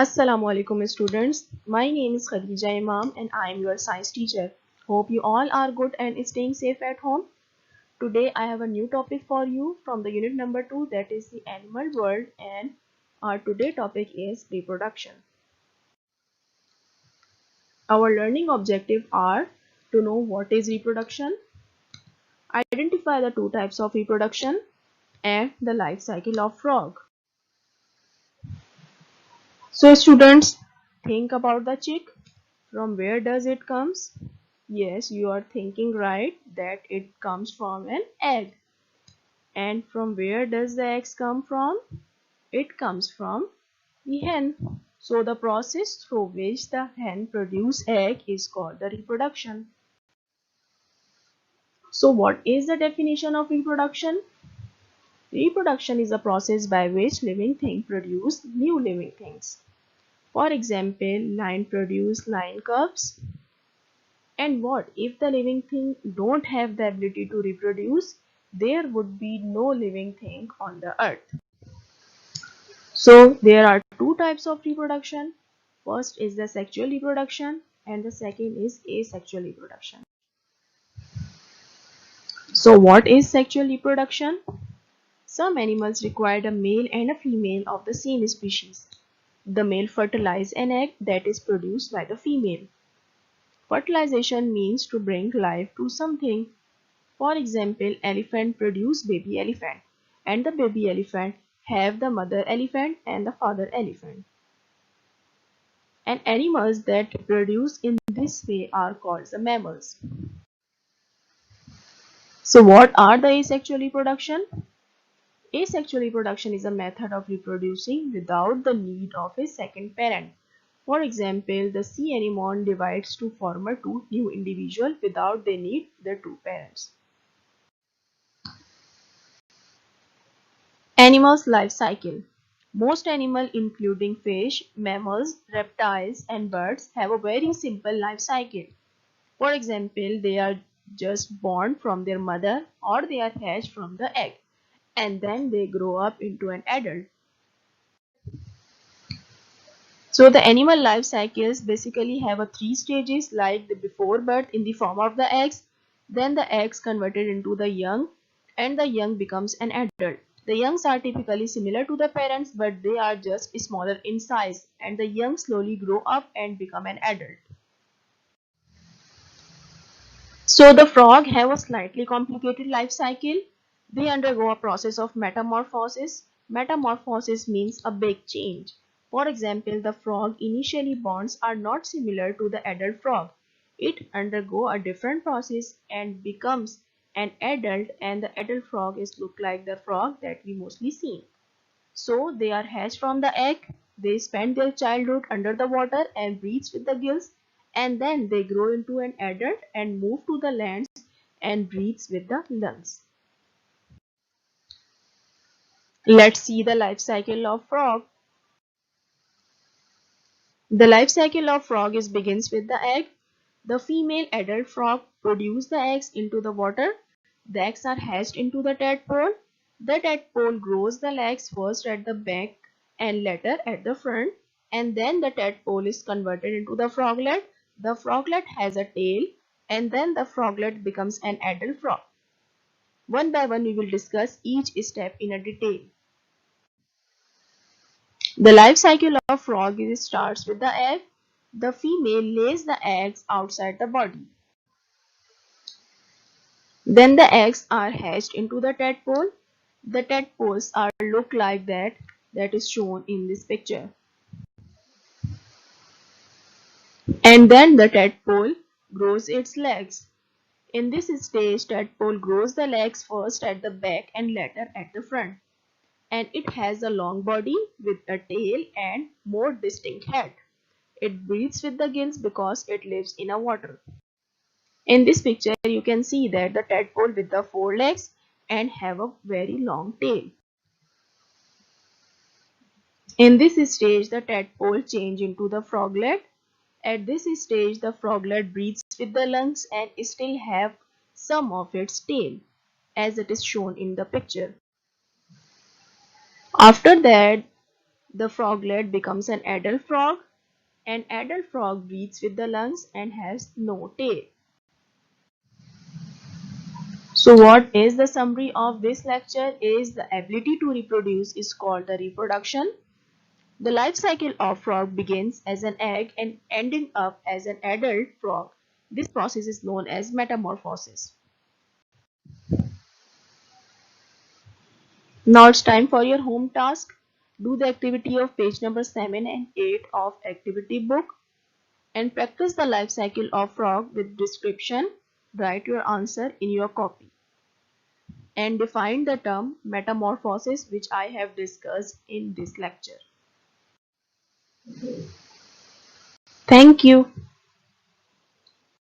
Assalamu alaikum students. My name is Khadija Imam and I am your science teacher. Hope you all are good and staying safe at home. Today I have a new topic for you from the unit number 2, that is the animal world, and our today topic is reproduction. Our learning objective are to know what is reproduction, identify the two types of reproduction, and the life cycle of frog. So students, think about the chick. From where does it comes? Yes, you are thinking right that it comes from an egg. And from where does the eggs come from? It comes from the hen. So the process through which the hen produces egg is called the reproduction. So what is the definition of reproduction? Reproduction is a process by which living things produce new living things. For example, lion produce lion cubs. And what if the living thing don't have the ability to reproduce? There would be no living thing on the earth. So there are two types of reproduction. First is the sexual reproduction and the second is asexual reproduction. So what is sexual reproduction? Some animals require a male and a female of the same species. The male fertilizes an egg that is produced by the female. Fertilization means to bring life to something. For example, elephant produce baby elephant and the baby elephant have the mother elephant and the father elephant. And animals that reproduce in this way are called the mammals. So what are the asexual reproduction? Asexual reproduction is a method of reproducing without the need of a second parent. For example, the sea anemone divides to form two new individuals without they need the two parents. Animals' life cycle. Most animals including fish, mammals, reptiles and birds have a very simple life cycle. For example, they are just born from their mother or they are hatched from the egg and then they grow up into an adult. So the animal life cycles basically have a three stages, like the before birth in the form of the eggs, then the eggs converted into the young and the young becomes an adult. The youngs are typically similar to the parents but they are just smaller in size and the young slowly grow up and become an adult. So the frog have a slightly complicated life cycle. They undergo a process of metamorphosis. Metamorphosis means a big change. For example, the frog initially bonds are not similar to the adult frog. It undergo a different process and becomes an adult, and the adult frog is look like the frog that we mostly see. So they are hatched from the egg, they spend their childhood under the water and breathe with the gills, and then they grow into an adult and move to the lands and breathe with the lungs. Let's see the life cycle of frog. The life cycle of frog begins with the egg. The female adult frog produces the eggs into the water. The eggs are hatched into the tadpole. The tadpole grows the legs first at the back and later at the front, and then the tadpole is converted into the froglet. The froglet has a tail and then the froglet becomes an adult frog. One by one we will discuss each step in a detail. The life cycle of frog starts with the egg. The female lays the eggs outside the body. Then the eggs are hatched into the tadpole. The tadpoles are look like that is shown in this picture. And then the tadpole grows its legs. In this stage, tadpole grows the legs first at the back and later at the front. And it has a long body with a tail and more distinct head. It breathes with the gills because it lives in a water. In this picture, you can see that the tadpole with the four legs and have a very long tail. In this stage, the tadpole change into the froglet. At this stage, the froglet breathes with the lungs and still have some of its tail, as it is shown in the picture. After that, The froglet becomes an adult frog. An adult frog breathes with the lungs and has no tail. So what is the summary of this lecture is the ability to reproduce is called the reproduction. The life cycle of frog begins as an egg and ending up as an adult frog. This process is known as metamorphosis. Now it's time for your home task. Do the activity of page number 7 and 8 of activity book and practice the life cycle of frog with description. Write your answer in your copy and define the term metamorphosis which I have discussed in this lecture. Thank you.